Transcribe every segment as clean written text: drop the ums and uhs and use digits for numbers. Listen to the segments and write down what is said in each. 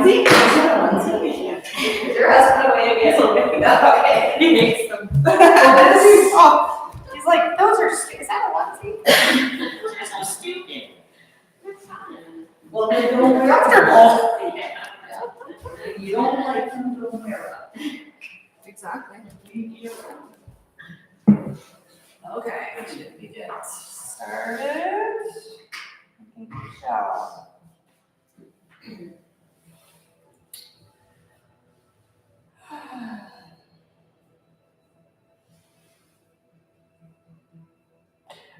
onesie? Is it a onesie? Your husband away again. Okay. He hates them. Oh, he's like, those are stupid. Is that a onesie? They're so stupid. They're fun. Well, they don't wear comfortable. Yeah. You don't like them, don't wear them. Exactly. Okay, should we get started? I think we shall.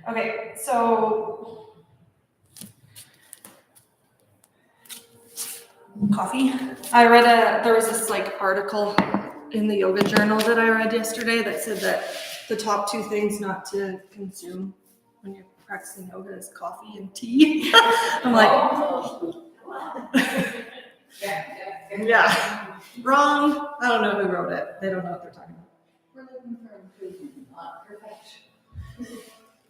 Okay, so coffee. There was this like article in the yoga journal that I read yesterday that said that the top two things not to consume when you're practicing yoga is coffee and tea. I'm like, yeah, wrong. I don't know who wrote it. They don't know what they're talking about. We're looking for improvement, not perfection.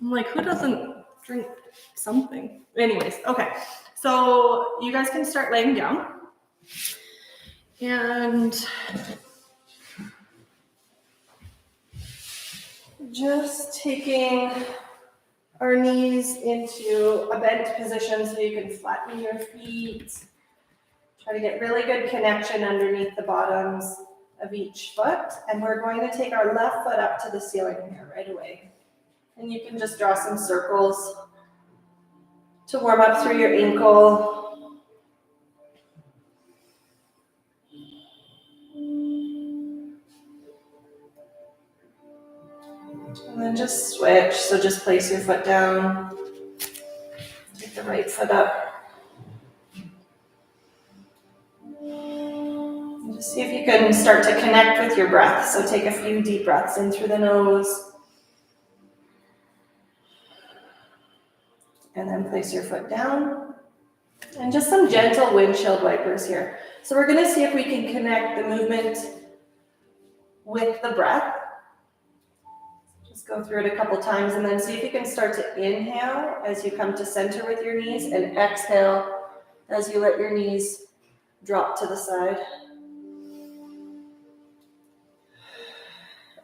I'm like, who doesn't drink something? Anyways, okay. So you guys can start laying down. And just taking our knees into a bent position so you can flatten your feet. Try to get really good connection underneath the bottoms of each foot. And we're going to take our left foot up to the ceiling here right away. And you can just draw some circles to warm up through your ankle. And then just switch. So just place your foot down. Take the right foot up. And just see if you can start to connect with your breath. So take a few deep breaths in through the nose. And then place your foot down. And just some gentle windshield wipers here. So we're going to see if we can connect the movement with the breath. Just go through it a couple times and then see if you can start to inhale as you come to center with your knees and exhale as you let your knees drop to the side.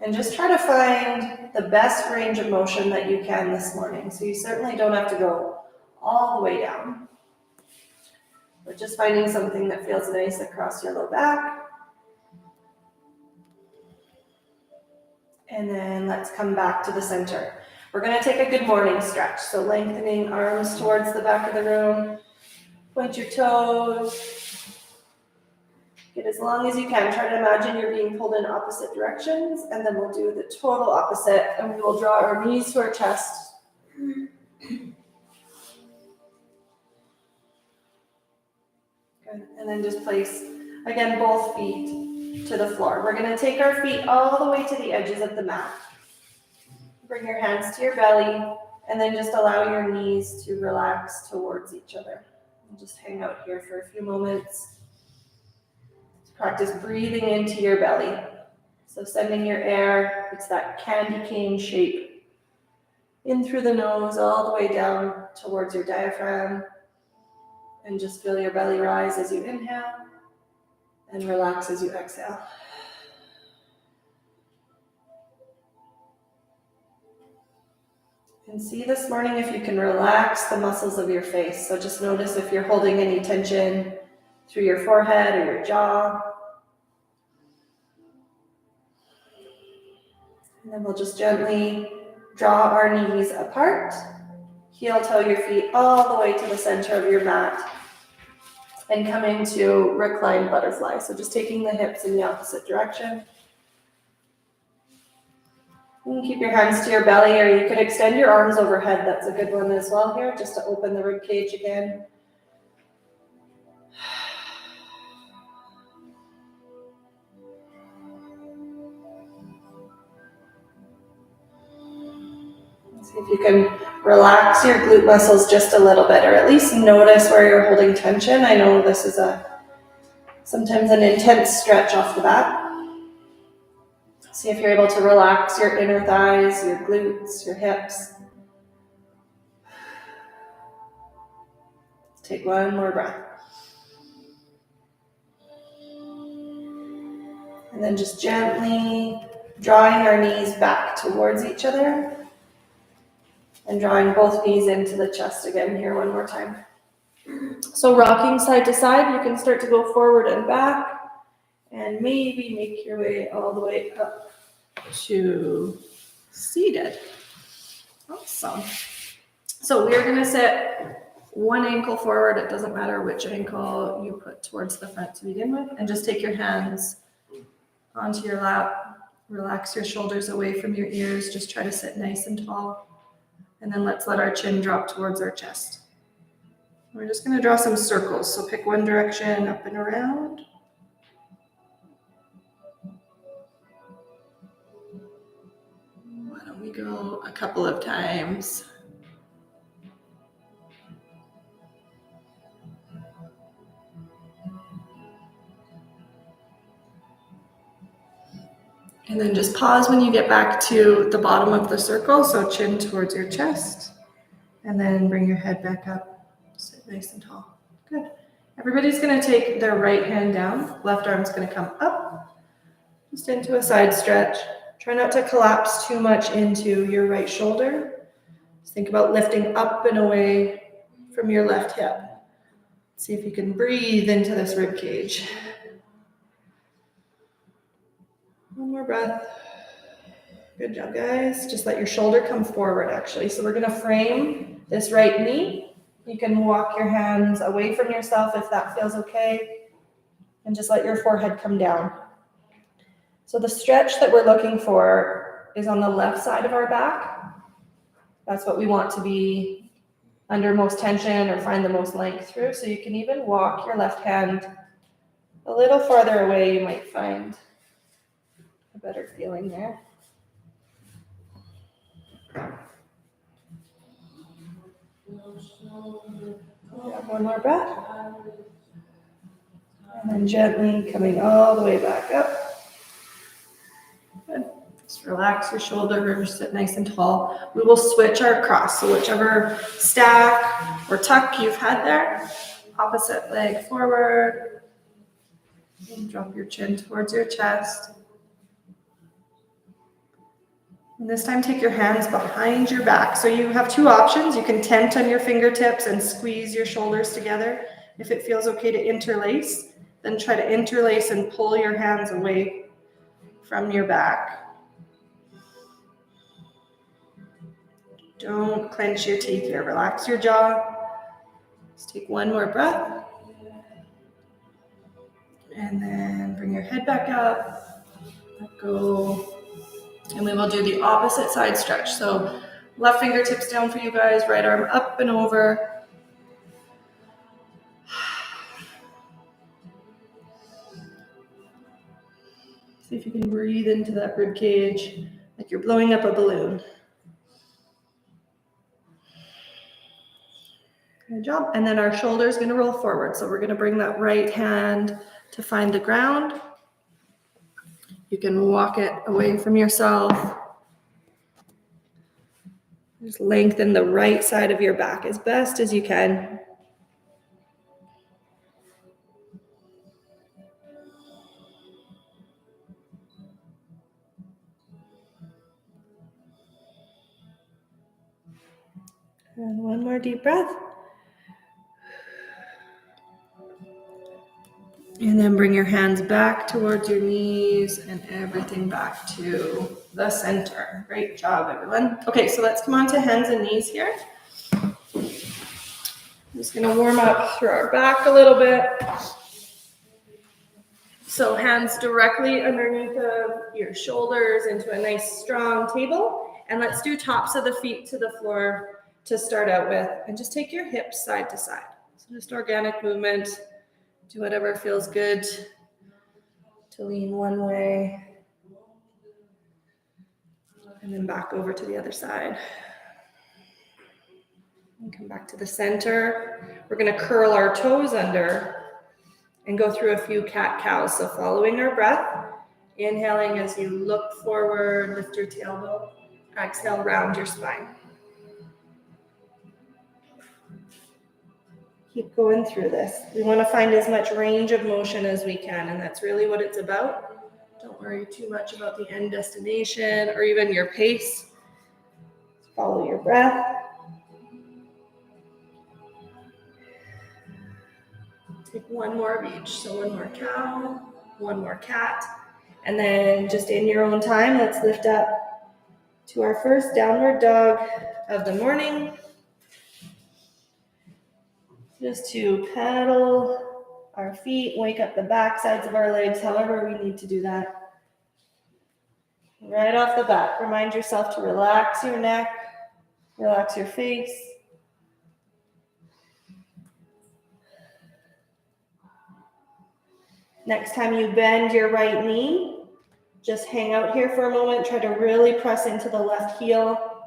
And just try to find the best range of motion that you can this morning. So you certainly don't have to go all the way down. But just finding something that feels nice across your low back. And then let's come back to the center. We're going to take a good morning stretch. So lengthening arms towards the back of the room. Point your toes. Get as long as you can. Try to imagine you're being pulled in opposite directions. And then we'll do the total opposite. And we will draw our knees to our chest. Good. And then just place, again, both feet to the floor. We're going to take our feet all the way to the edges of the mat. Bring your hands to your belly. And then just allow your knees to relax towards each other. And just hang out here for a few moments. Practice breathing into your belly. So sending your air, it's that candy cane shape, in through the nose, all the way down towards your diaphragm. And just feel your belly rise as you inhale and relax as you exhale. And see this morning if you can relax the muscles of your face. So just notice if you're holding any tension through your forehead or your jaw. And then we'll just gently draw our knees apart. Heel toe your feet all the way to the center of your mat. And come into reclined butterfly. So just taking the hips in the opposite direction. You can keep your hands to your belly, or you could extend your arms overhead. That's a good one as well here, just to open the rib cage again. See if you can relax your glute muscles just a little bit, or at least notice where you're holding tension. I know this is sometimes an intense stretch off the bat. See if you're able to relax your inner thighs, your glutes, your hips. Take one more breath. And then just gently drawing our knees back towards each other and drawing both knees into the chest again here one more time. So rocking side to side, you can start to go forward and back and maybe make your way all the way up to seated. Awesome. So we're going to sit one ankle forward. It doesn't matter which ankle you put towards the front to begin with. And just take your hands onto your lap. Relax your shoulders away from your ears. Just try to sit nice and tall. And then let's let our chin drop towards our chest. We're just going to draw some circles. So pick one direction up and around. Why don't we go a couple of times? And then just pause when you get back to the bottom of the circle, so chin towards your chest. And then bring your head back up, sit nice and tall. Good. Everybody's gonna take their right hand down, left arm's gonna come up, just into a side stretch. Try not to collapse too much into your right shoulder. Just think about lifting up and away from your left hip. See if you can breathe into this rib cage. One more breath. Good job, guys. Just let your shoulder come forward, actually. So we're gonna frame this right knee. You can walk your hands away from yourself if that feels okay. And just let your forehead come down. So the stretch that we're looking for is on the left side of our back. That's what we want to be under most tension or find the most length through. So you can even walk your left hand a little farther away. You might find a better feeling there. One more breath. And then gently coming all the way back up. Good. Just relax your shoulders, sit nice and tall. We will switch our cross. So whichever stack or tuck you've had there, opposite leg forward. And drop your chin towards your chest. And this time, take your hands behind your back. So you have two options. You can tent on your fingertips and squeeze your shoulders together. If it feels okay to interlace, then try to interlace and pull your hands away from your back. Don't clench your teeth here. Relax your jaw. Let's take one more breath. And then bring your head back up. Let go. And we will do the opposite side stretch. So left fingertips down for you guys, right arm up and over. See if you can breathe into that rib cage like you're blowing up a balloon. Good job. And then our shoulder is going to roll forward. So we're going to bring that right hand to find the ground. You can walk it away from yourself. Just lengthen the right side of your back as best as you can. And one more deep breath. And then bring your hands back towards your knees and everything back to the center. Great job, everyone. Okay, so let's come on to hands and knees here. I'm just going to warm up through our back a little bit. So hands directly underneath of your shoulders into a nice strong table. And let's do tops of the feet to the floor to start out with. And just take your hips side to side. So just organic movement. Do whatever feels good to lean one way. And then back over to the other side. And come back to the center. We're going to curl our toes under and go through a few cat-cows. So following our breath, inhaling as you look forward, lift your tailbone. Exhale, round your spine. Keep going through this. We want to find as much range of motion as we can, and that's really what it's about. Don't worry too much about the end destination or even your pace. Follow your breath. Take one more of each. So one more cow, one more cat, and then just in your own time, let's lift up to our first downward dog of the morning. Just to pedal our feet, wake up the back sides of our legs, however we need to do that. Right off the bat, remind yourself to relax your neck, relax your face. Next time you bend your right knee, just hang out here for a moment. Try to really press into the left heel.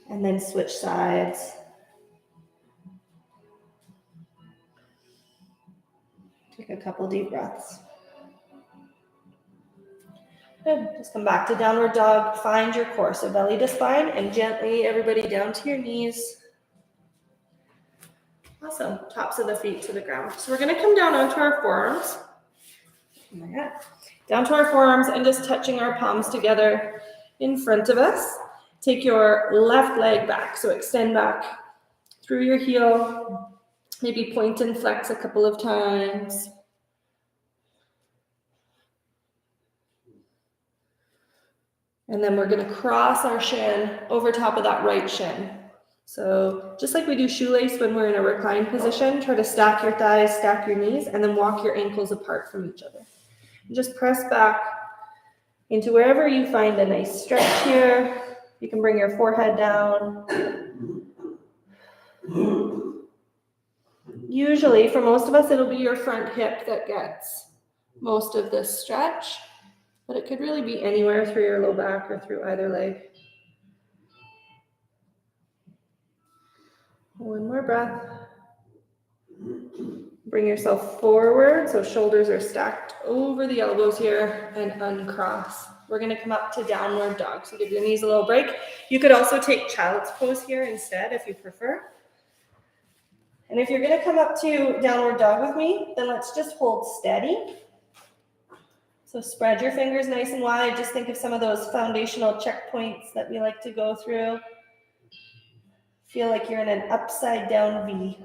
And then switch sides. Take a couple deep breaths. Good. Just come back to downward dog. Find your core. So belly to spine and gently everybody down to your knees. Awesome. Tops of the feet to the ground. So we're going to come down onto our forearms. Oh my God. Down to our forearms and just touching our palms together in front of us. Take your left leg back. So extend back through your heel. Maybe point and flex a couple of times. And then we're going to cross our shin over top of that right shin. So just like we do shoelace when we're in a reclined position, try to stack your thighs, stack your knees, and then walk your ankles apart from each other. And just press back into wherever you find a nice stretch here. You can bring your forehead down. Usually, for most of us, it'll be your front hip that gets most of this stretch, but it could really be anywhere through your low back or through either leg. One more breath. Bring yourself forward, so shoulders are stacked over the elbows here, and uncross. We're going to come up to downward dog, so give your knees a little break. You could also take child's pose here instead if you prefer. And if you're going to come up to downward dog with me, then let's just hold steady. So spread your fingers nice and wide. Just think of some of those foundational checkpoints that we like to go through. Feel like you're in an upside down V.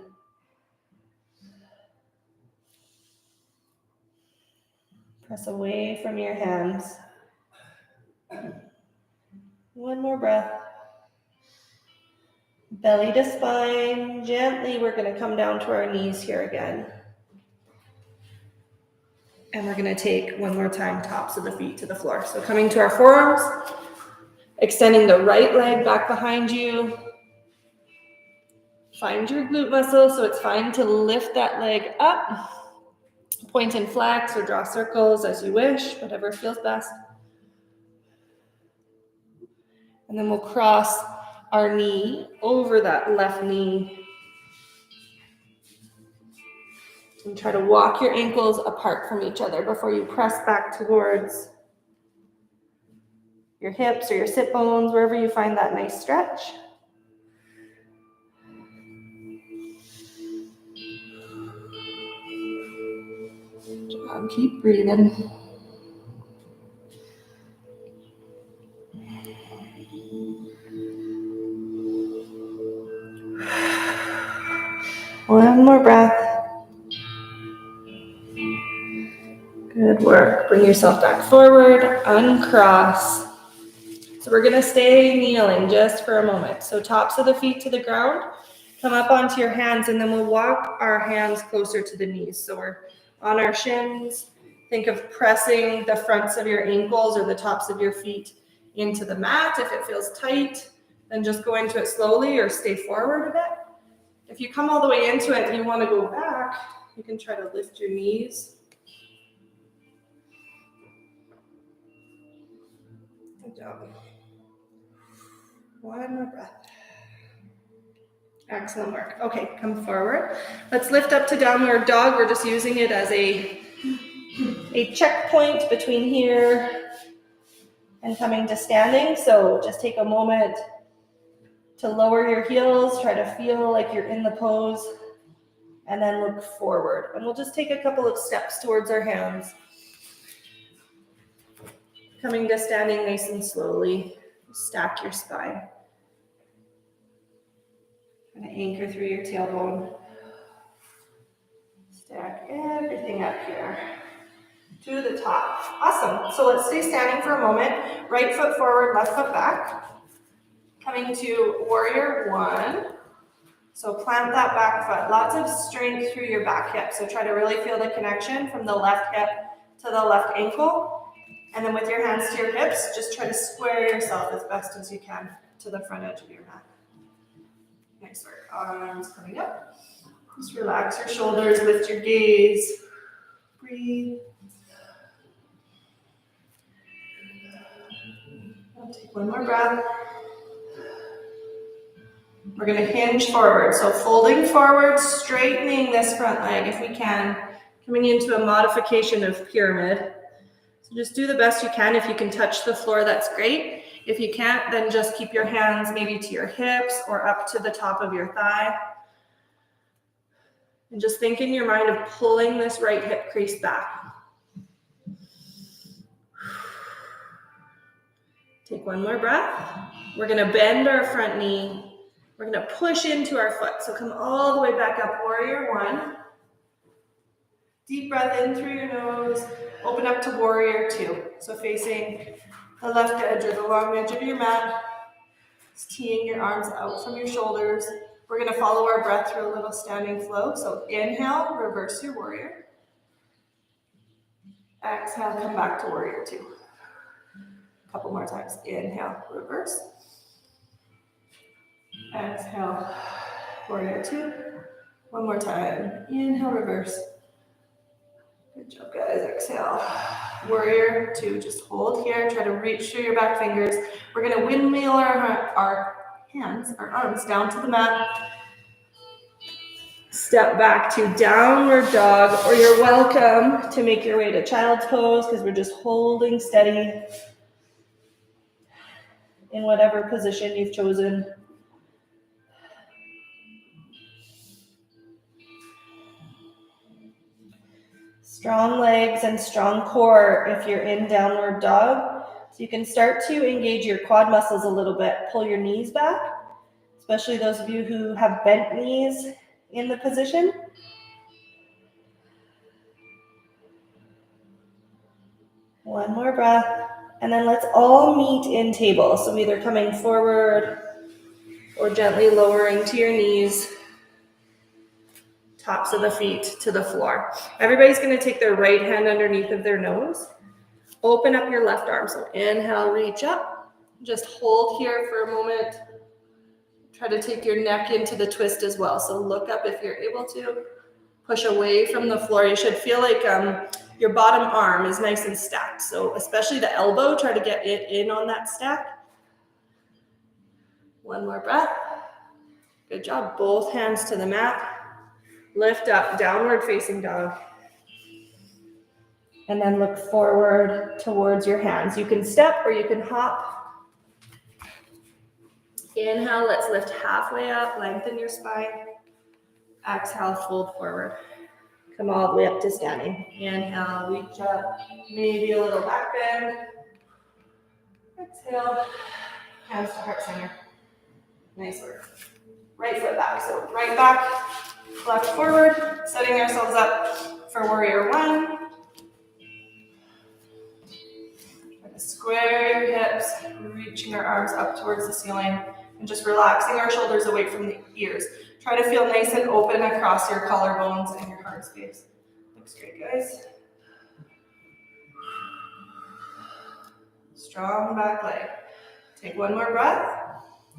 Press away from your hands. One more breath. Belly to spine. Gently, we're going to come down to our knees here again. And we're going to take one more time, tops of the feet to the floor. So coming to our forearms, extending the right leg back behind you. Find your glute muscle, so it's fine to lift that leg up. Point and flex or draw circles as you wish, whatever feels best. And then we'll cross our knee over that left knee. And try to walk your ankles apart from each other before you press back towards your hips or your sit bones, wherever you find that nice stretch. Good job. Keep breathing. One more breath. Good work. Bring yourself back forward, uncross. So we're gonna stay kneeling just for a moment. So tops of the feet to the ground, come up onto your hands, and then we'll walk our hands closer to the knees. So we're on our shins. Think of pressing the fronts of your ankles or the tops of your feet into the mat. If it feels tight, then just go into it slowly or stay forward a bit. If you come all the way into it and you want to go back, you can try to lift your knees. Good job. One more breath. Excellent work. Okay, come forward. Let's lift up to downward dog. We're just using it as a checkpoint between here and coming to standing. So just take a moment to lower your heels. Try to feel like you're in the pose and then look forward. And we'll just take a couple of steps towards our hands. Coming to standing nice and slowly. Stack your spine. Gonna anchor through your tailbone. Stack everything up here to the top. Awesome. So let's stay standing for a moment. Right foot forward, left foot back. Coming to warrior one. So plant that back foot. Lots of strength through your back hip. So try to really feel the connection from the left hip to the left ankle. And then with your hands to your hips, just try to square yourself as best as you can to the front edge of your mat. Nice work. Arms coming up. Just relax your shoulders, lift your gaze. Breathe. I'll take one more breath. We're going to hinge forward. So folding forward, straightening this front leg if we can. Coming into a modification of pyramid. So just do the best you can. If you can touch the floor, that's great. If you can't, then just keep your hands maybe to your hips or up to the top of your thigh. And just think in your mind of pulling this right hip crease back. Take one more breath. We're going to bend our front knee. We're going to push into our foot. So come all the way back up, warrior one. Deep breath in through your nose. Open up to warrior two. So facing the left edge or the long edge of your mat. Just teeing your arms out from your shoulders. We're going to follow our breath through a little standing flow. So inhale, reverse your warrior. Exhale, come back to warrior two. A couple more times. Inhale, reverse. Exhale, warrior two. One more time. Inhale, reverse. Good job, guys. Exhale. Warrior two. Just hold here. Try to reach through your back fingers. We're going to windmill our hands, our arms down to the mat. Step back to downward dog, or you're welcome to make your way to child's pose because we're just holding steady in whatever position you've chosen. Strong legs and strong core if you're in downward dog. So you can start to engage your quad muscles a little bit. Pull your knees back, especially those of you who have bent knees in the position. One more breath. And then let's all meet in table. So either coming forward or gently lowering to your knees. Tops of the feet to the floor. Everybody's going to take their right hand underneath of their nose. Open up your left arm. So inhale, reach up. Just hold here for a moment. Try to take your neck into the twist as well. So look up if you're able to. Push away from the floor. You should feel like your bottom arm is nice and stacked. So especially the elbow, try to get it in on that stack. One more breath. Good job. Both hands to the mat. Lift up, downward facing dog. And then look forward towards your hands. You can step or you can hop. Inhale, let's lift halfway up, lengthen your spine. Exhale, fold forward. Come all the way up to standing. Inhale, reach up, maybe a little back bend. Exhale, hands to heart center. Nice work. Right foot back, so right back. Left forward, setting ourselves up for warrior one. Try to square your hips, reaching our arms up towards the ceiling, and just relaxing our shoulders away from the ears. Try to feel nice and open across your collarbones and your heart space. Looks great, guys. Strong back leg. Take one more breath.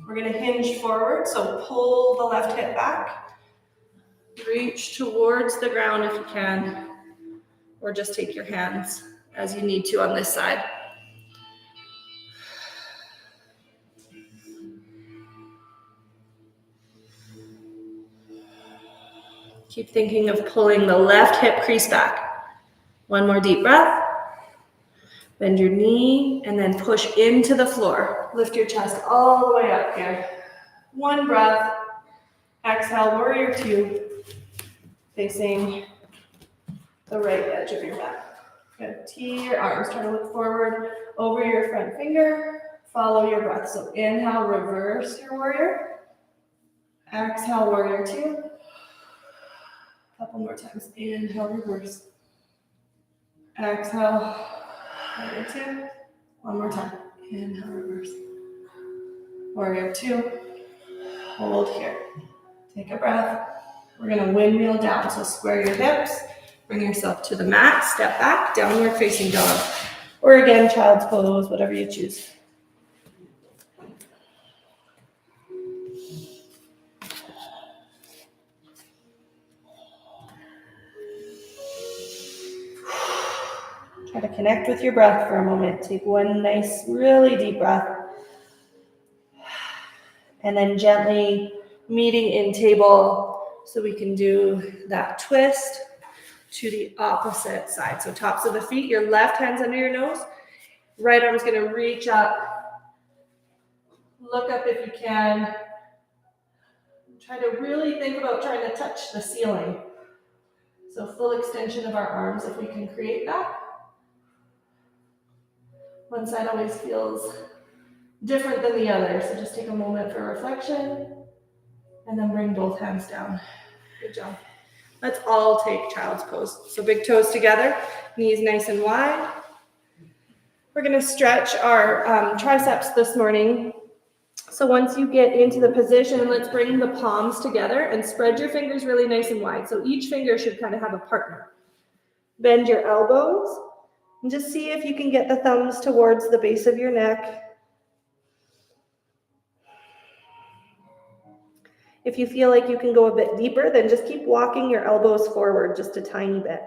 We're going to hinge forward, so pull the left hip back. Reach towards the ground if you can, or just take your hands as you need to on this side. Keep thinking of pulling the left hip crease back. One more deep breath. Bend your knee and then push into the floor. Lift your chest all the way up here. One breath. Exhale, warrior two. facing the right edge of your mat. Good. Tee your arms, try to look forward over your front finger. Follow your breath. So inhale, reverse your warrior. Exhale, warrior two. Couple more times. Inhale, reverse. Exhale, warrior two. One more time. Inhale, reverse. Warrior two. Hold here. Take a breath. We're gonna windmill down. So square your hips. Bring yourself to the mat. Step back. Downward facing dog. Or again, child's pose, whatever you choose. Try to connect with your breath for a moment. Take one nice, really deep breath. And then gently meeting in table so we can do that twist to the opposite side. So tops of the feet, your left hand's under your nose. Right arm's gonna reach up. Look up if you can. Try to really think about trying to touch the ceiling. So full extension of our arms if we can create that. One side always feels different than the other, so just take a moment for reflection and then bring both hands down. Good job. Let's all take child's pose. So big toes together, knees nice and wide. We're gonna stretch our triceps this morning. So once you get into the position, let's bring the palms together and spread your fingers really nice and wide. So each finger should kind of have a partner. Bend your elbows and just see if you can get the thumbs towards the base of your neck. If you feel like you can go a bit deeper, then just keep walking your elbows forward just a tiny bit.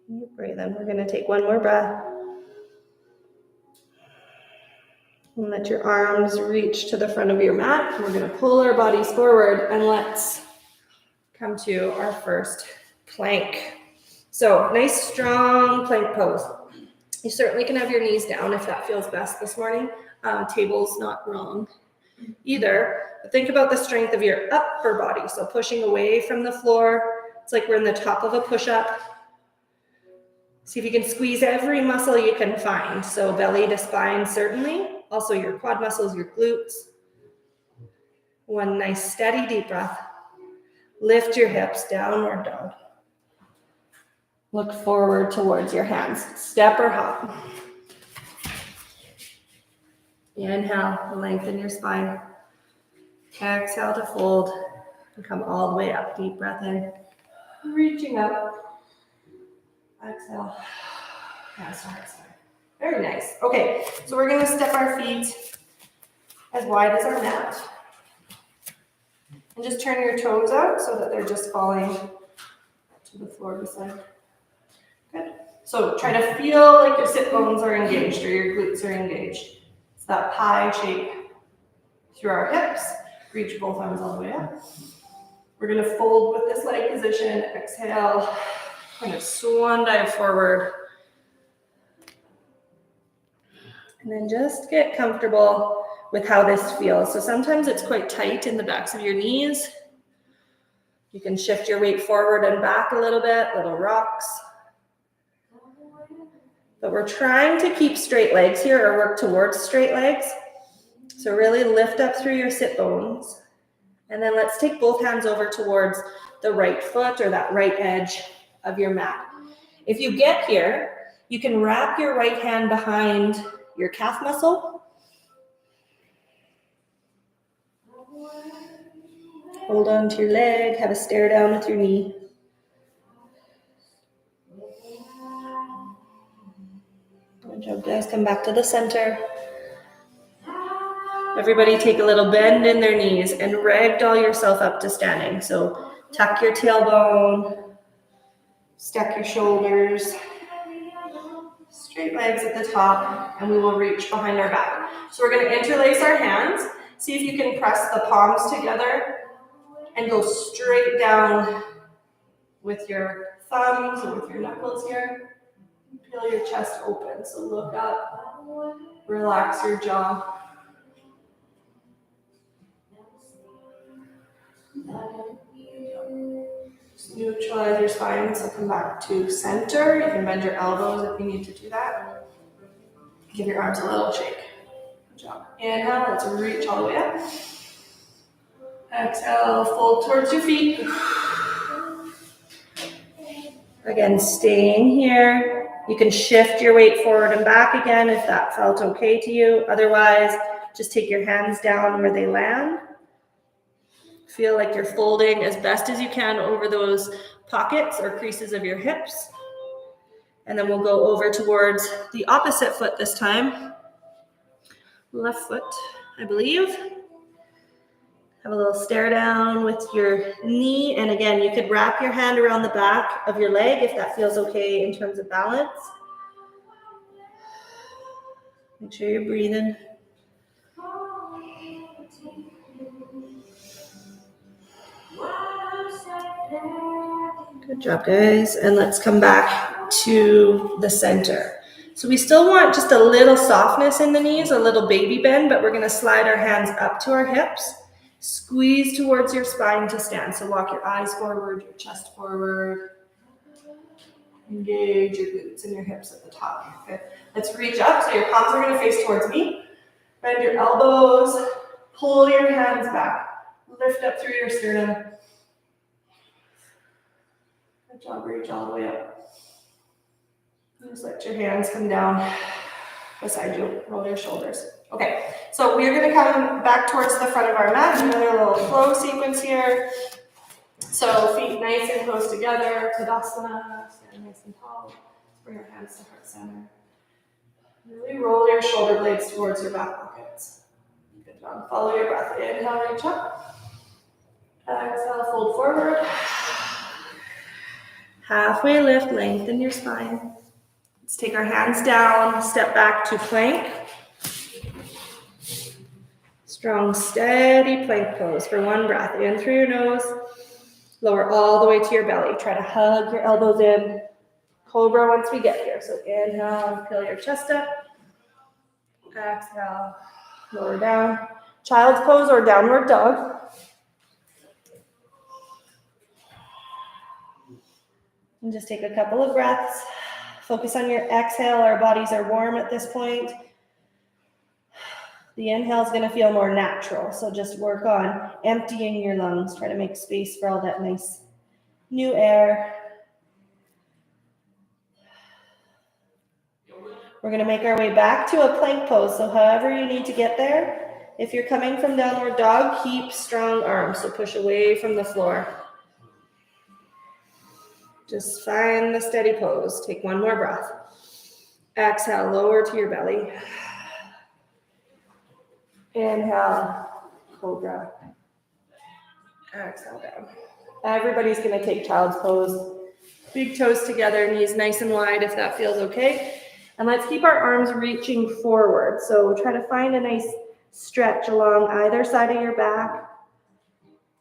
Deep breathe in. We're going to take one more breath. And let your arms reach to the front of your mat. We're going to pull our bodies forward and let's come to our first plank. So nice, strong plank pose. You certainly can have your knees down if that feels best this morning. Table's not wrong either. But think about the strength of your upper body. So pushing away from the floor. It's like we're in the top of a push-up. See if you can squeeze every muscle you can find. So belly to spine, certainly. Also your quad muscles, your glutes. One nice steady deep breath. Lift your hips, downward dog. Look forward towards your hands. Step or hop. Inhale, lengthen your spine. Exhale to fold and come all the way up. Deep breath in. Reaching up. Exhale. Sorry. Very nice. Okay, so we're going to step our feet as wide as our mat. And just turn your toes out so that they're just falling to the floor beside. Good. So try to feel like your sit bones are engaged or your glutes are engaged. It's that pie shape through our hips. Reach both arms all the way up. We're going to fold with this leg position. Exhale. Kind of swan dive forward. And then just get comfortable with how this feels. So sometimes it's quite tight in the backs of your knees. You can shift your weight forward and back a little bit, little rocks. But we're trying to keep straight legs here or work towards straight legs. So really lift up through your sit bones. And then let's take both hands over towards the right foot or that right edge of your mat. If you get here, you can wrap your right hand behind your calf muscle. Hold on to your leg, have a stare down with your knee. Good job, guys. Come back to the center. Everybody take a little bend in their knees and ragdoll yourself up to standing. So tuck your tailbone, stack your shoulders, straight legs at the top, and we will reach behind our back. So we're going to interlace our hands. See if you can press the palms together and go straight down with your thumbs or with your knuckles here. Feel your chest open, so look up, relax your jaw. Just neutralize your spine, so come back to center. You can bend your elbows if you need to do that. Give your arms a little shake. Good job. Inhale, let's reach all the way up. Exhale, fold towards your feet. Again, staying here. You can shift your weight forward and back again if that felt okay to you. Otherwise, just take your hands down where they land. Feel like you're folding as best as you can over those pockets or creases of your hips. And then we'll go over towards the opposite foot this time. Left foot, I believe. Have a little stare down with your knee. And again, you could wrap your hand around the back of your leg if that feels okay in terms of balance. Make sure you're breathing. Good job, guys. And let's come back to the center. So we still want just a little softness in the knees, a little baby bend, but we're going to slide our hands up to our hips. Squeeze towards your spine to stand. So walk your eyes forward, your chest forward. Engage your glutes and your hips at the top. Okay. Let's reach up. So your palms are going to face towards me. Bend your elbows. Pull your hands back. Lift up through your sternum. Good job. Reach all the way up. Just let your hands come down beside you. Roll your shoulders. Okay, so we're going to come back towards the front of our mat. Another little flow sequence here. So feet nice and close together. Tadasana. Stand nice and tall. Bring your hands to heart center. Really roll your shoulder blades towards your back pockets. Good job. Follow your breath. Inhale, reach up. Exhale, fold forward. Halfway lift, lengthen your spine. Let's take our hands down, step back to plank. Strong, steady plank pose for one breath. In through your nose, lower all the way to your belly. Try to hug your elbows in. Cobra once we get here. So inhale, fill your chest up. Exhale, lower down. Child's pose or downward dog. And just take a couple of breaths. Focus on your exhale. Our bodies are warm at this point. The inhale is going to feel more natural. So just work on emptying your lungs. Try to make space for all that nice new air. We're going to make our way back to a plank pose. So however you need to get there. If you're coming from downward dog, keep strong arms. So push away from the floor. Just find the steady pose. Take one more breath. Exhale, lower to your belly. Inhale, cobra. Exhale down. Everybody's going to take child's pose. Big toes together, knees nice and wide if that feels okay. And let's keep our arms reaching forward. So try to find a nice stretch along either side of your back.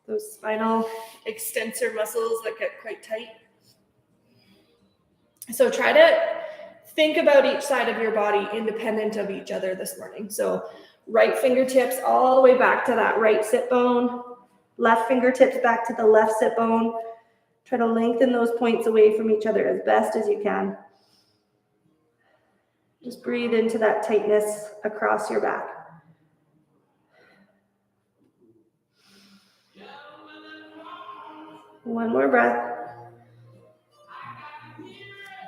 Those spinal extensor muscles that get quite tight. So try to think about each side of your body independent of each other this morning. So right fingertips all the way back to that right sit bone. Left fingertips back to the left sit bone. Try to lengthen those points away from each other as best as you can. Just breathe into that tightness across your back. One more breath.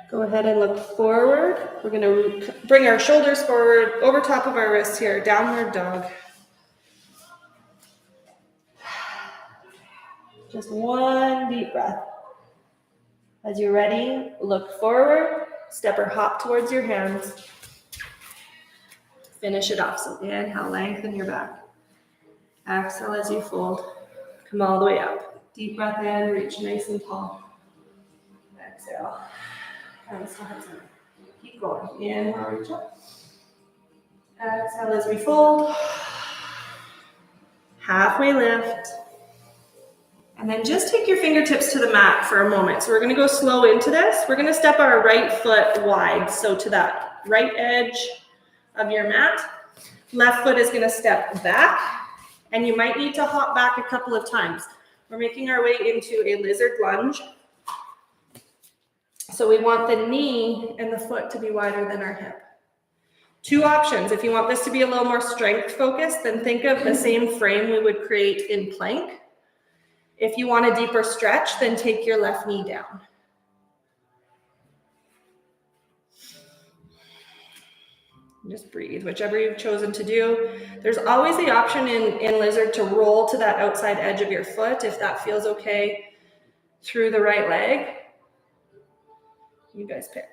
Go ahead and look forward. We're going to bring our shoulders forward over top of our wrists here, downward dog. Just one deep breath. As you're ready, look forward, step or hop towards your hands. Finish it off. So inhale, lengthen your back. Exhale as you fold. Come all the way up. Deep breath in, reach nice and tall. Exhale. Keep going. Inhale, reach up. Exhale as we fold. Halfway lift. And then just take your fingertips to the mat for a moment. So we're gonna go slow into this. We're gonna step our right foot wide. So to that right edge of your mat, left foot is gonna step back, and you might need to hop back a couple of times. We're making our way into a lizard lunge. So we want the knee and the foot to be wider than our hip. Two options. If you want this to be a little more strength focused, then think of the same frame we would create in plank. If you want a deeper stretch, then take your left knee down. Just breathe, whichever you've chosen to do. There's always the option in lizard to roll to that outside edge of your foot if that feels okay through the right leg. You guys pick.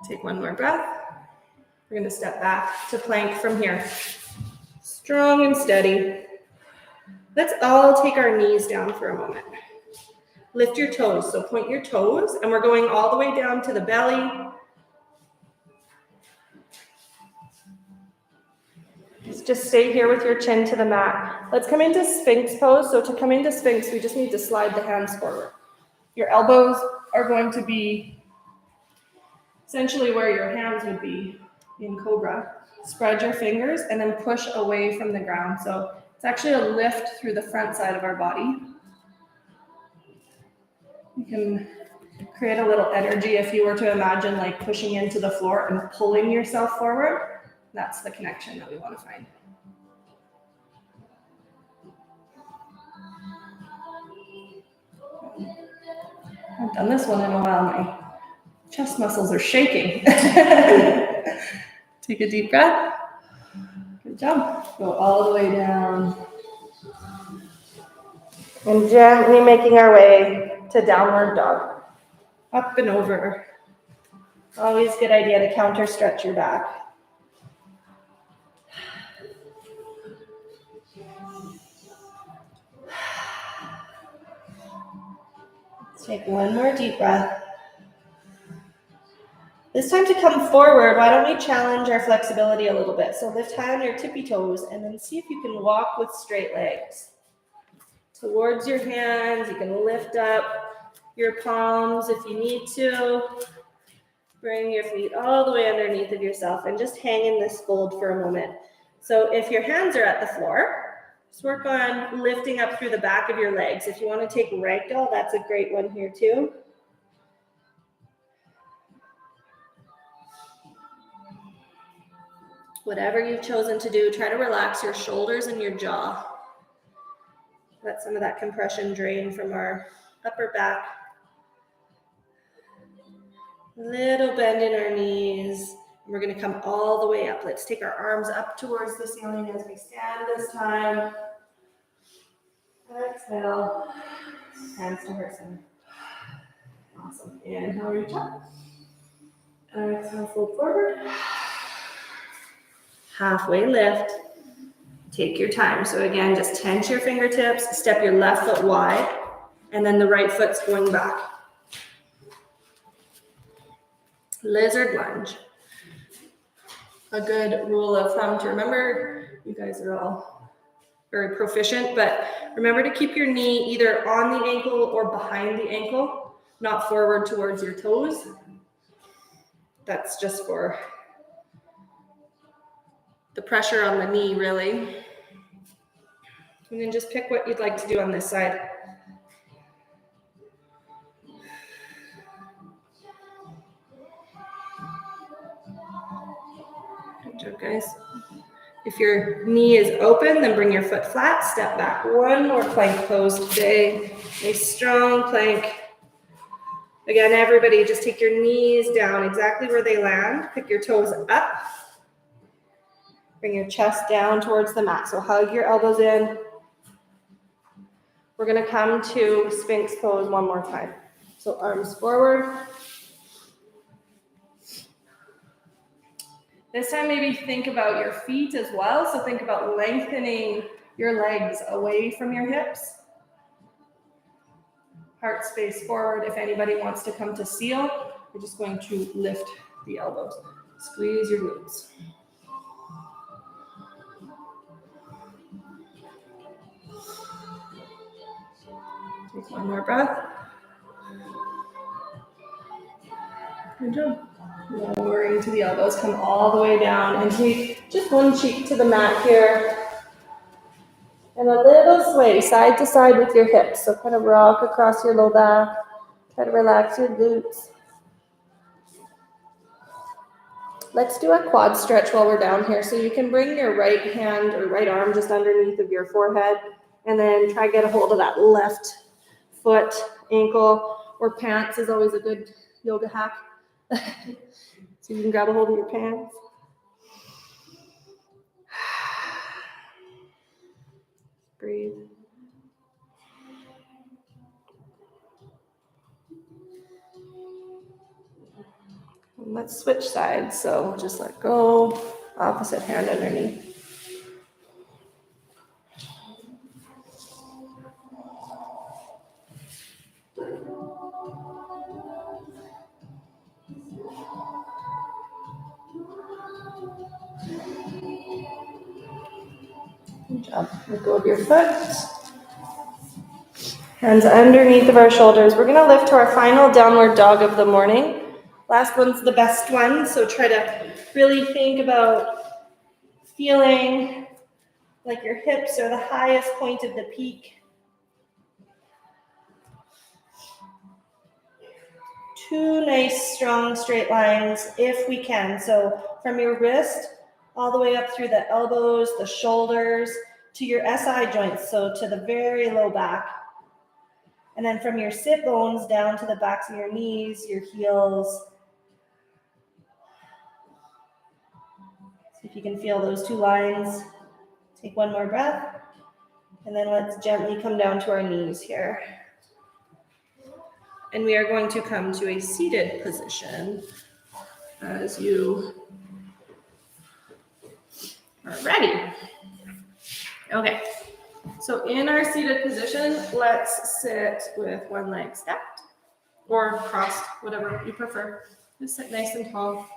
Take one more breath. We're going to step back to plank from here. Strong and steady. Let's all take our knees down for a moment. Lift your toes, so point your toes, and we're going all the way down to the belly. Just stay here with your chin to the mat. Let's come into Sphinx pose. So to come into Sphinx, we just need to slide the hands forward. Your elbows are going to be essentially where your hands would be in Cobra. Spread your fingers and then push away from the ground. So it's actually a lift through the front side of our body. You can create a little energy if you were to imagine like pushing into the floor and pulling yourself forward. That's the connection that we want to find. I haven't done this one in a while. My chest muscles are shaking. Take a deep breath. Good job. Go all the way down. And gently making our way to downward dog. Up and over. Always a good idea to counter stretch your back. Let's take one more deep breath. This time to come forward, why don't we challenge our flexibility a little bit? So lift high on your tippy toes and then see if you can walk with straight legs. Towards your hands, you can lift up your palms if you need to. Bring your feet all the way underneath of yourself and just hang in this fold for a moment. So if your hands are at the floor, just work on lifting up through the back of your legs. If you want to take ragdoll, that's a great one here too. Whatever you've chosen to do, try to relax your shoulders and your jaw. Let some of that compression drain from our upper back. Little bend in our knees. We're going to come all the way up. Let's take our arms up towards the ceiling as we stand this time. Exhale. Hands to heart center. Awesome. Inhale, reach up. Exhale, fold forward. Halfway lift. Take your time. So again, just tense your fingertips, step your left foot wide, and then the right foot's going back. Lizard lunge. A good rule of thumb to remember, you guys are all very proficient, but remember to keep your knee either on the ankle or behind the ankle, not forward towards your toes. That's just for the pressure on the knee, really. And then just pick what you'd like to do on this side. Good job, guys. If your knee is open, then bring your foot flat, step back. One more plank pose today. A strong plank. Again, everybody, just take your knees down exactly where they land. Pick your toes up. Bring your chest down towards the mat. So hug your elbows in. We're going to come to Sphinx pose one more time. So arms forward. This time, maybe think about your feet as well. So think about lengthening your legs away from your hips. Heart space forward. If anybody wants to come to seal, we're just going to lift the elbows. Squeeze your glutes. One more breath. Good job. Lowering to the elbows, come all the way down and take just one cheek to the mat here. And a little sway side to side with your hips. So kind of rock across your low back. Try to relax your glutes. Let's do a quad stretch while we're down here. So you can bring your right hand or right arm just underneath of your forehead and then try to get a hold of that left foot, ankle, or pants is always a good yoga hack. So you can grab a hold of your pants. Breathe. And let's switch sides. So just let go. Opposite hand underneath. Good job. Let go of your foot. Hands underneath of our shoulders. We're going to lift to our final downward dog of the morning. Last one's the best one, so try to really think about feeling like your hips are the highest point of the peak. 2 nice, strong, straight lines if we can. So from your wrist all the way up through the elbows, the shoulders, to your SI joints, so to the very low back. And then from your sit bones down to the backs of your knees, your heels. See if you can feel those 2 lines. Take one more breath. And then let's gently come down to our knees here. And we are going to come to a seated position as you are ready. Okay. So in our seated position, let's sit with one leg stacked or crossed, whatever you prefer. Just sit nice and tall.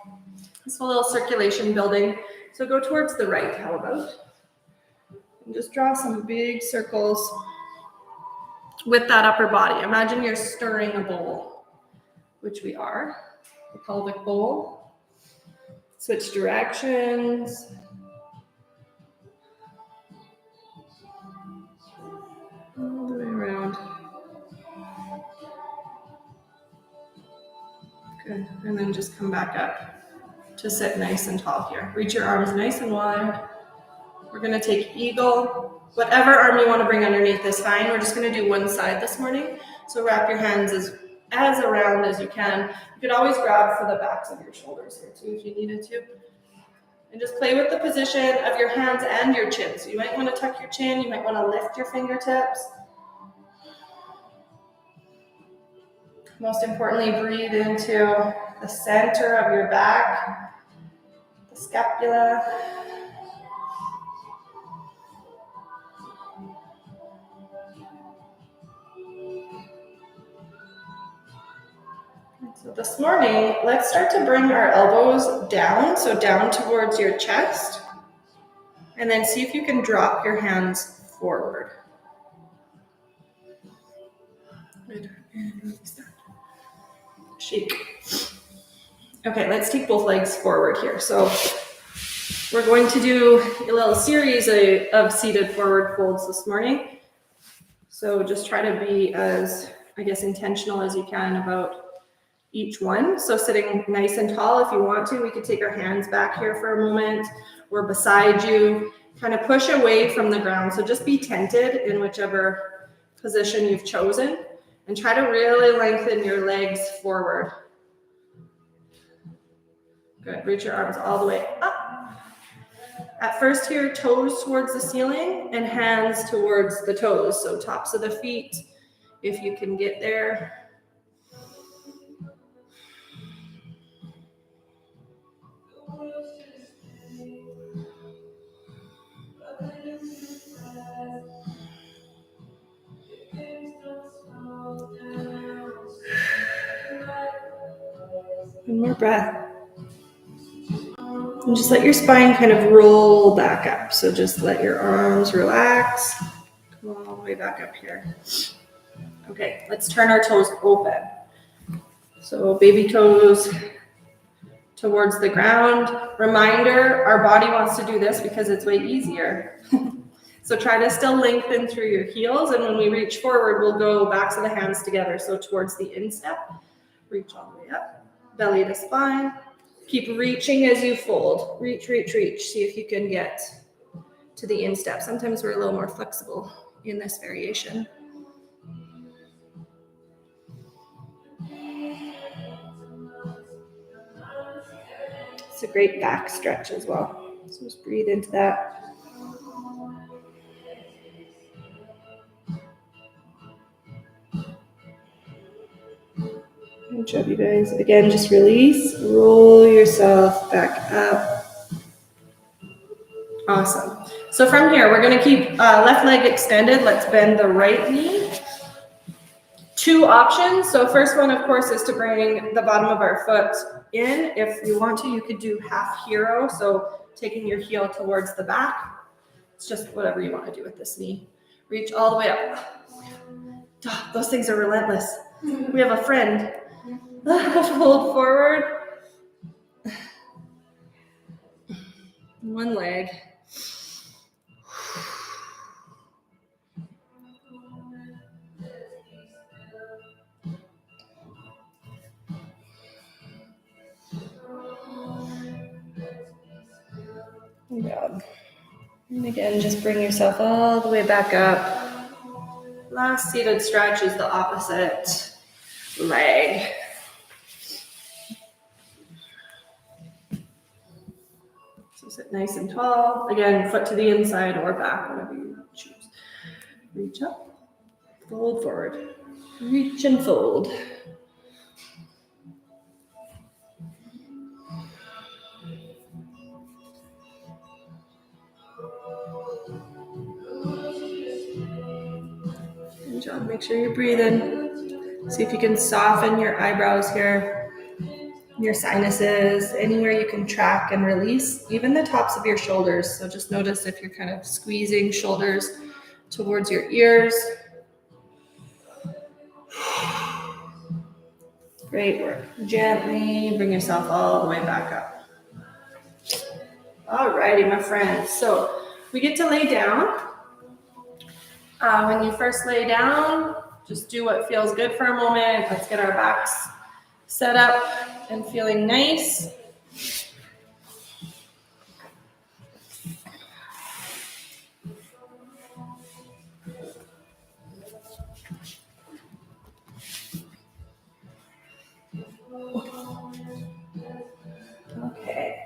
Just a little circulation building. So go towards the right, how about? And just draw some big circles with that upper body. Imagine you're stirring a bowl, which we are, the pelvic bowl. Switch directions. All the way around. Good. And then just come back up to sit nice and tall here. Reach your arms nice and wide. We're going to take eagle. Whatever arm you want to bring underneath is fine. We're just going to do one side this morning. So wrap your hands as around as you can. You could always grab for the backs of your shoulders here too if you needed to. And just play with the position of your hands and your chin. So you might want to tuck your chin. You might want to lift your fingertips. Most importantly, breathe into the center of your back, the scapula. So this morning, let's start to bring our elbows down, so down towards your chest, and then see if you can drop your hands forward. Good, and release that. Shake. Okay, let's take both legs forward here. So we're going to do a little series of seated forward folds this morning. So just try to be as, intentional as you can about each one. So sitting nice and tall, if you want to, we could take our hands back here for a moment. We're beside you, kind of push away from the ground. So just be tented in whichever position you've chosen and try to really lengthen your legs forward. Good, reach your arms all the way up. At first here, toes towards the ceiling and hands towards the toes. So tops of the feet, if you can get there. One more breath. And just let your spine kind of roll back up. So just let your arms relax. Come all the way back up here. Okay, let's turn our toes open. So baby toes towards the ground. Reminder, our body wants to do this because it's way easier. So try to still lengthen through your heels, and when we reach forward, we'll go backs of the hands together. So towards the instep, reach all the way up, belly to spine. Keep reaching as you fold. Reach, reach, reach. See if you can get to the instep. Sometimes we're a little more flexible in this variation. It's a great back stretch as well. So just breathe into that. Good job, you guys. Again, just release, roll yourself back up. Awesome. So from here, we're going to keep left leg extended. Let's bend the right knee. Two options. So first one, of course, is to bring the bottom of our foot in. If you want to, you could do half hero. So taking your heel towards the back. It's just whatever you want to do with this knee. Reach all the way up. Oh, those things are relentless. We have a friend. Hold forward. One leg. Good job. And again, just bring yourself all the way back up. Last seated stretch is the opposite leg. So sit nice and tall. Again, foot to the inside or back, whatever you choose. Reach up, fold forward. Reach and fold. Good job. Make sure you're breathing. See if you can soften your eyebrows here, your sinuses, anywhere you can track and release, even the tops of your shoulders. So just notice if you're kind of squeezing shoulders towards your ears. Great work. Gently bring yourself all the way back up. All righty, my friends. So we get to lay down. When you first lay down, just do what feels good for a moment. Let's get our backs set up and feeling nice. Okay.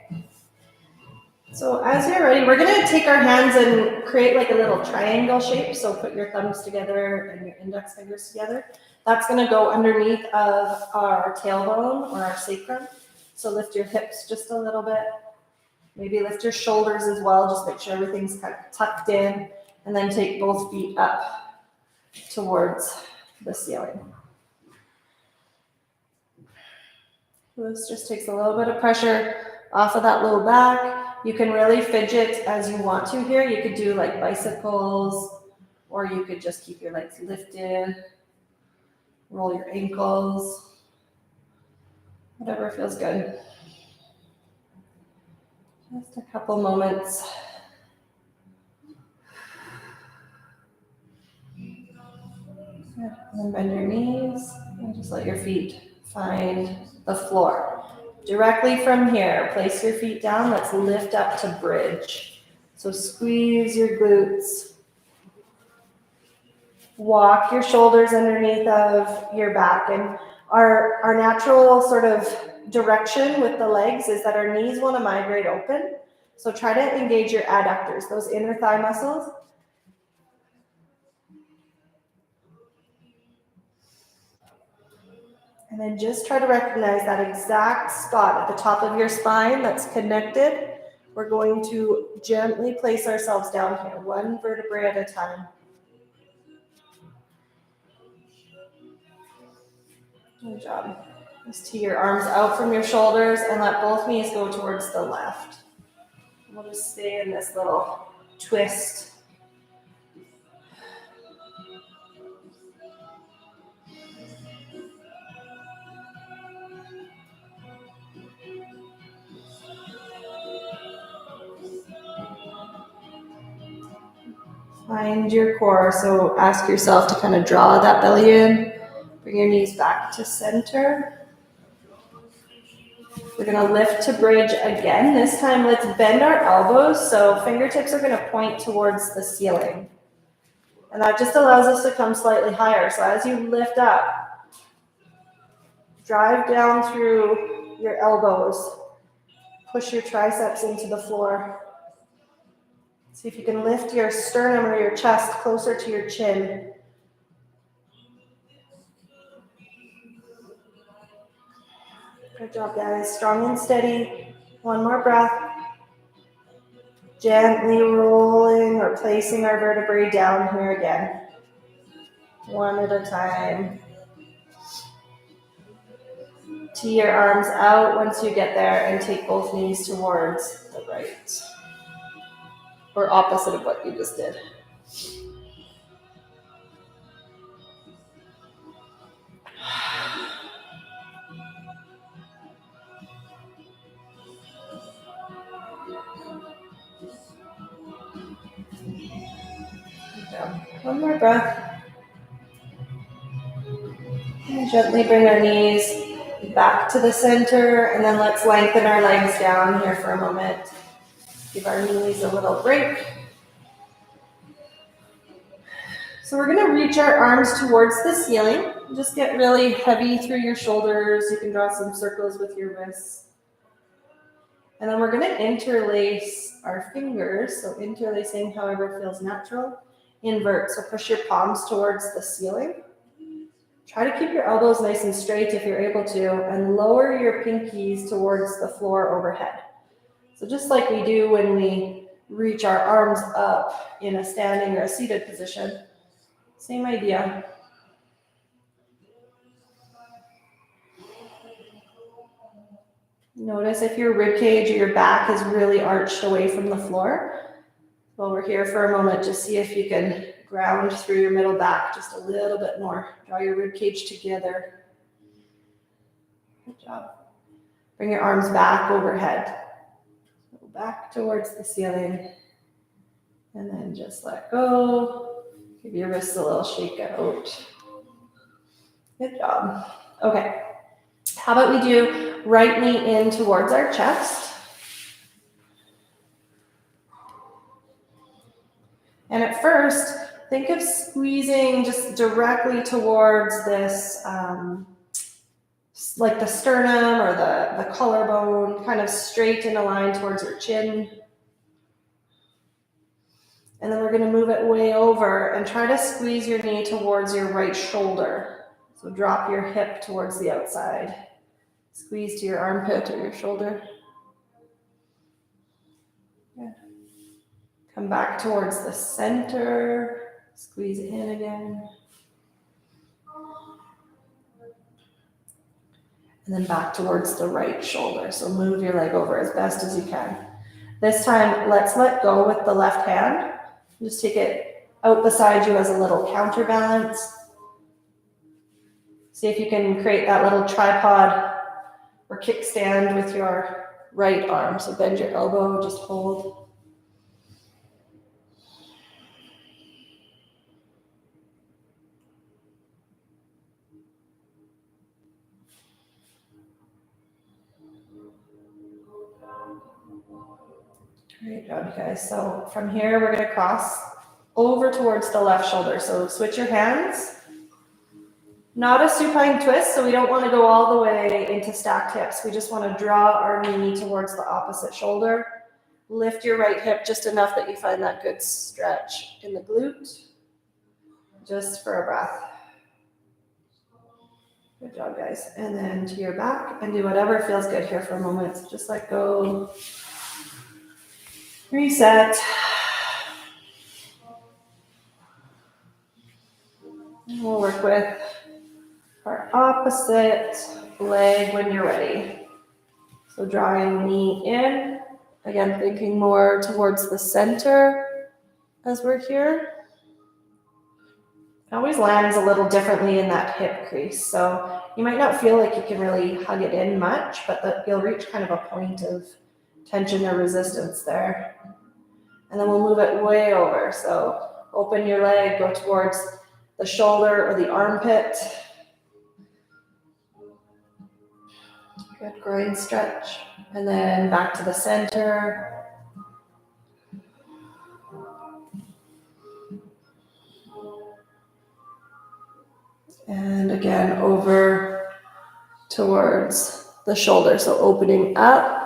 So as you're ready, we're going to take our hands and create like a little triangle shape. So put your thumbs together and your index fingers together. That's going to go underneath of our tailbone or our sacrum. So lift your hips just a little bit. Maybe lift your shoulders as well. Just make sure everything's kind of tucked in. And then take both feet up towards the ceiling. So this just takes a little bit of pressure off of that low back. You can really fidget as you want to here. You could do like bicycles, or you could just keep your legs lifted, roll your ankles, whatever feels good. Just a couple moments. And then bend your knees and just let your feet find the floor. Directly from here, place your feet down. Let's lift up to bridge. So squeeze your glutes. Walk your shoulders underneath of your back. And our natural sort of direction with the legs is that our knees want to migrate open. So try to engage your adductors, those inner thigh muscles. And then just try to recognize that exact spot at the top of your spine that's connected. We're going to gently place ourselves down here, one vertebrae at a time. Good job. Just tee your arms out from your shoulders and let both knees go towards the left. We'll just stay in this little twist. Find your core. So ask yourself to kind of draw that belly in. Bring your knees back to center. We're gonna lift to bridge again. This time, let's bend our elbows. So fingertips are gonna point towards the ceiling. And that just allows us to come slightly higher. So as you lift up, drive down through your elbows. Push your triceps into the floor. See if you can lift your sternum or your chest closer to your chin. Good job, guys. Strong and steady. One more breath. Gently rolling or placing our vertebrae down here again. One at a time. Tee your arms out once you get there and take both knees towards the right. Or opposite of what you just did. One more breath. And gently bring our knees back to the center, and then let's lengthen our legs down here for a moment. Give our knees a little break. So we're gonna reach our arms towards the ceiling. Just get really heavy through your shoulders. You can draw some circles with your wrists. And then we're gonna interlace our fingers. So interlacing however feels natural. Invert, so push your palms towards the ceiling. Try to keep your elbows nice and straight if you're able to, and lower your pinkies towards the floor overhead. So just like we do when we reach our arms up in a standing or a seated position, same idea. Notice if your rib cage or your back is really arched away from the floor. While we're here for a moment, just see if you can ground through your middle back just a little bit more. Draw your rib cage together. Good job. Bring your arms back overhead. Go back towards the ceiling. And then just let go. Give your wrists a little shake out. Good job. Okay. How about we do right knee in towards our chest. And at first, think of squeezing just directly towards this, like the sternum or the collarbone, kind of straight in a line towards your chin. And then we're going to move it way over and try to squeeze your knee towards your right shoulder. So drop your hip towards the outside. Squeeze to your armpit or your shoulder. Good. Come back towards the center. Squeeze it in again. And then back towards the right shoulder. So move your leg over as best as you can. This time, let's let go with the left hand. Just take it out beside you as a little counterbalance. See if you can create that little tripod or kickstand with your right arm. So bend your elbow, just hold. Great job, you guys. So from here, we're going to cross over towards the left shoulder. So switch your hands. Not a supine twist, so we don't want to go all the way into stacked hips. We just want to draw our knee towards the opposite shoulder. Lift your right hip just enough that you find that good stretch in the glute. Just for a breath. Good job, guys. And then to your back and do whatever feels good here for a moment. So just let go. Reset. And we'll work with our opposite leg when you're ready. So drawing knee in. Again, thinking more towards the center as we're here. It always lands a little differently in that hip crease. So you might not feel like you can really hug it in much, but you'll reach kind of a point of tension or resistance there. And then we'll move it way over. So Open your leg, go towards the shoulder or the armpit. Good groin stretch. And then back to the center. And again, over towards the shoulder. So opening up.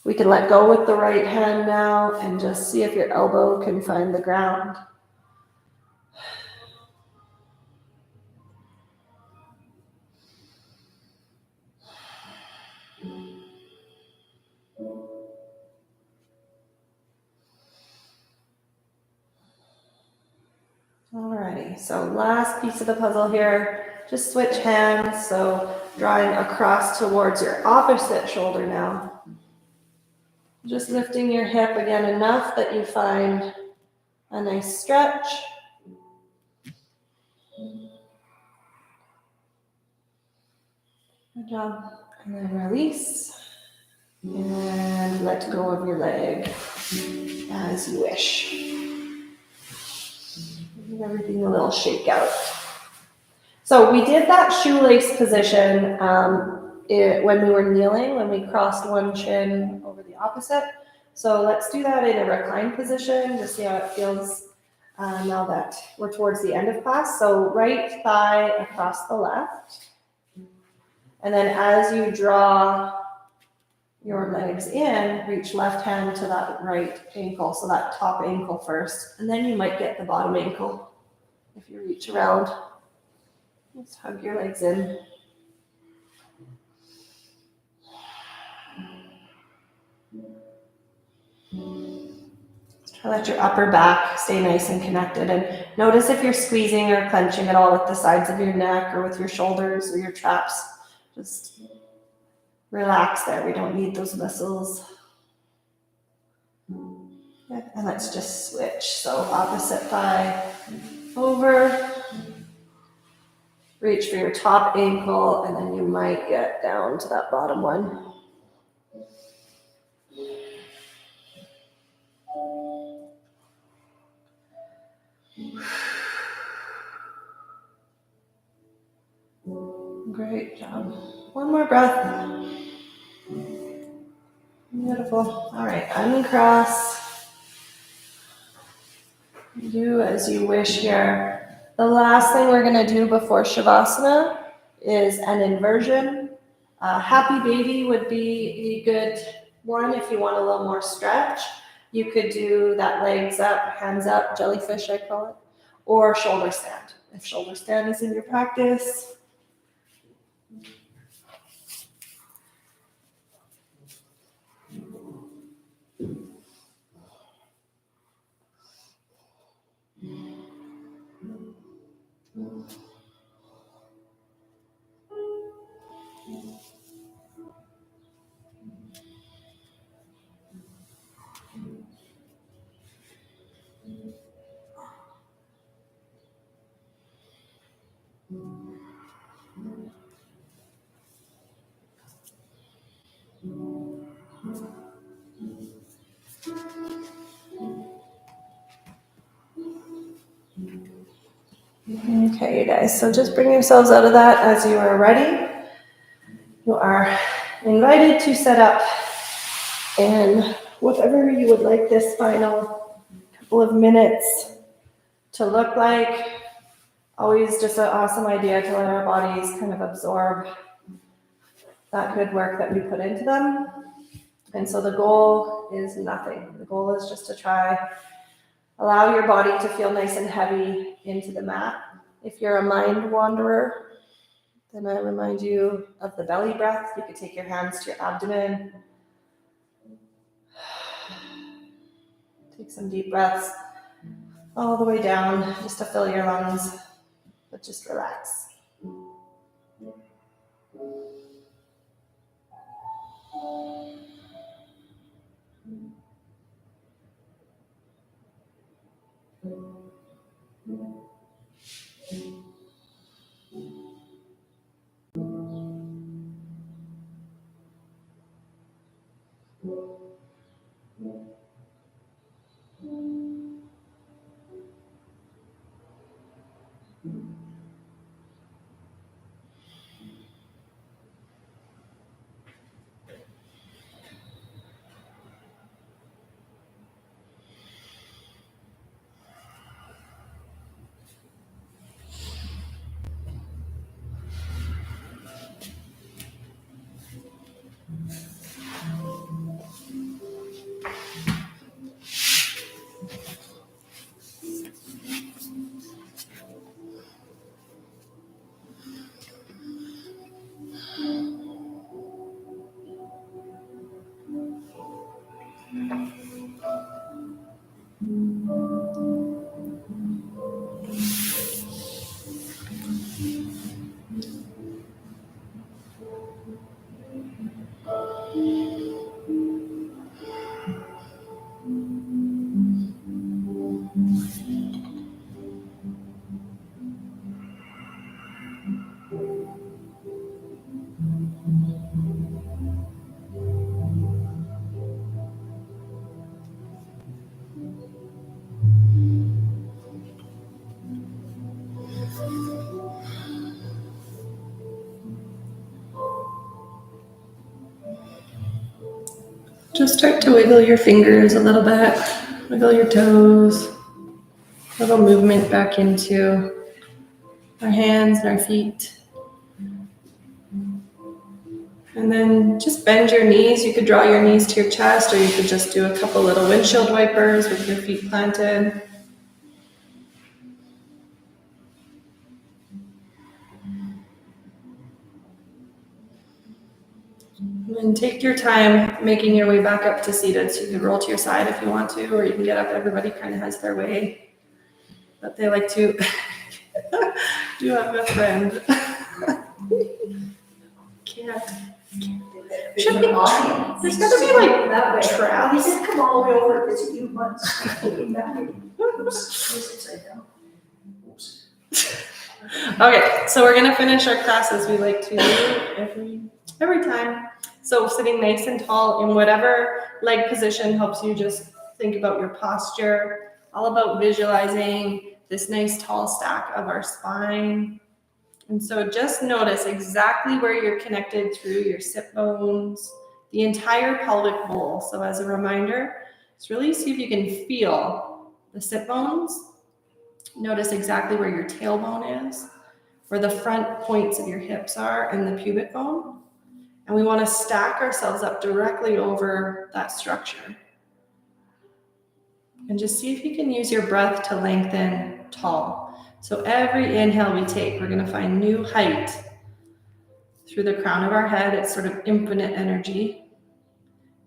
We can let go with the right hand now and just see if your elbow can find the ground. Alrighty, so last piece of the puzzle here, just switch hands. So drawing across towards your opposite shoulder now. Just lifting your hip again enough that you find a nice stretch. Good job. And then release. And let go of your leg as you wish. Give everything a little shake out. So we did that shoelace position when we were kneeling, when we crossed one shin over the opposite. So let's do that in a reclined position to see how it feels now that we're towards the end of class. So right thigh across the left. And then as you draw your legs in, reach left hand to that right ankle, so that top ankle first. And then you might get the bottom ankle if you reach around. Just hug your legs in. Try to let your upper back stay nice and connected. And notice if you're squeezing or clenching at all with the sides of your neck or with your shoulders or your traps. Just relax there. We don't need those muscles. Yeah, and let's just switch. So opposite thigh over. Reach for your top ankle, and then you might get down to that bottom one. Great job. One more breath. Beautiful. All right, uncross. Do as you wish here. The last thing we're going to do before Shavasana is an inversion. Happy baby would be a good one if you want a little more stretch. You could do that legs up, hands up, jellyfish I call it, or shoulder stand. If shoulder stand is in your practice. Okay, you guys, so just bring yourselves out of that as you are ready. You are invited to set up in whatever you would like this final couple of minutes to look like. Always just an awesome idea to let our bodies kind of absorb that good work that we put into them. And so the goal is nothing. The goal is just to try, allow your body to feel nice and heavy into the mat. If you're a mind wanderer, then I remind you of the belly breath. You could take your hands to your abdomen. Take some deep breaths all the way down just to fill your lungs, but just relax. Just start to wiggle your fingers a little bit, wiggle your toes, a little movement back into our hands and our feet. And then just bend your knees. You could draw your knees to your chest, or you could just do a couple little windshield wipers with your feet planted. And then take your time making your way back up to seated. So you can roll to your side if you want to, or you can get up. Everybody kind of has their way. But they like to do have a friend. Can't. Should be, there's gotta be like That way. He traps. said, come all the way over, it's you once. Okay, so we're gonna finish our class as we like to do every time. So sitting nice and tall in whatever leg position helps you just think about your posture, all about visualizing this nice tall stack of our spine. And so just notice exactly where you're connected through your sit bones, the entire pelvic bowl. So as a reminder, just really see if you can feel the sit bones. Notice exactly where your tailbone is, where the front points of your hips are, and the pubic bone. And we want to stack ourselves up directly over that structure. And just see if you can use your breath to lengthen tall. So every inhale we take, we're going to find new height through the crown of our head. It's sort of infinite energy.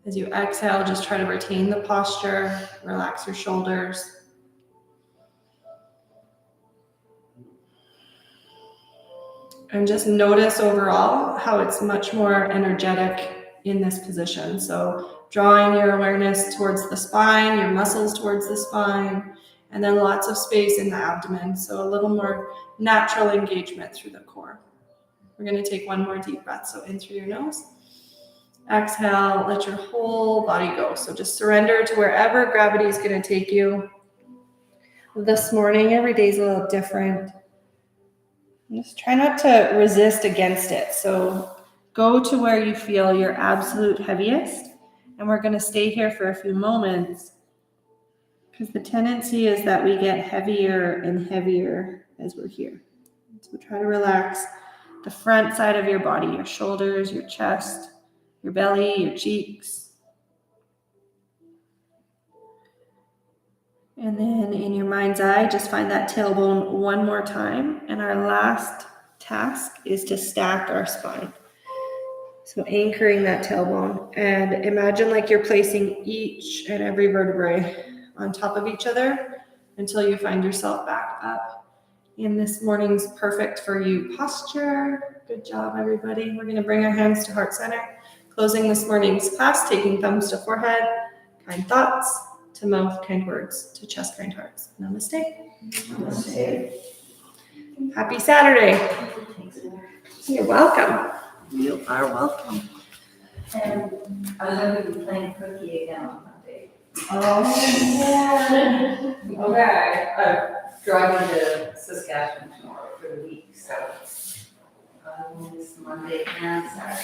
As you exhale, just try to retain the posture, relax your shoulders. And just notice overall how it's much more energetic in this position. So drawing your awareness towards the spine, your muscles towards the spine, and then lots of space in the abdomen. So a little more natural engagement through the core. We're going to take one more deep breath. So in through your nose. Exhale, let your whole body go. So just surrender to wherever gravity is going to take you. This morning, every day is a little different. Just try not to resist against it. So go to where you feel your absolute heaviest. And we're going to stay here for a few moments because the tendency is that we get heavier and heavier as we're here. So try to relax the front side of your body, your shoulders, your chest, your belly, your cheeks. And then in your mind's eye, just find that tailbone one more time. And our last task is to stack our spine. So anchoring that tailbone, and imagine like you're placing each and every vertebrae on top of each other until you find yourself back up in this morning's perfect for you posture. Good job, everybody. We're going to bring our hands to heart center, closing this morning's class, taking thumbs to forehead, kind thoughts to mouth, kind words to chest, kind hearts. Namaste. Namaste. Happy Saturday. You're welcome. You are welcome. And I'm going to be playing cookie again on Monday. Oh, yeah. Okay, I'm driving to Saskatchewan tomorrow for the week, so I will miss Monday and Saturday.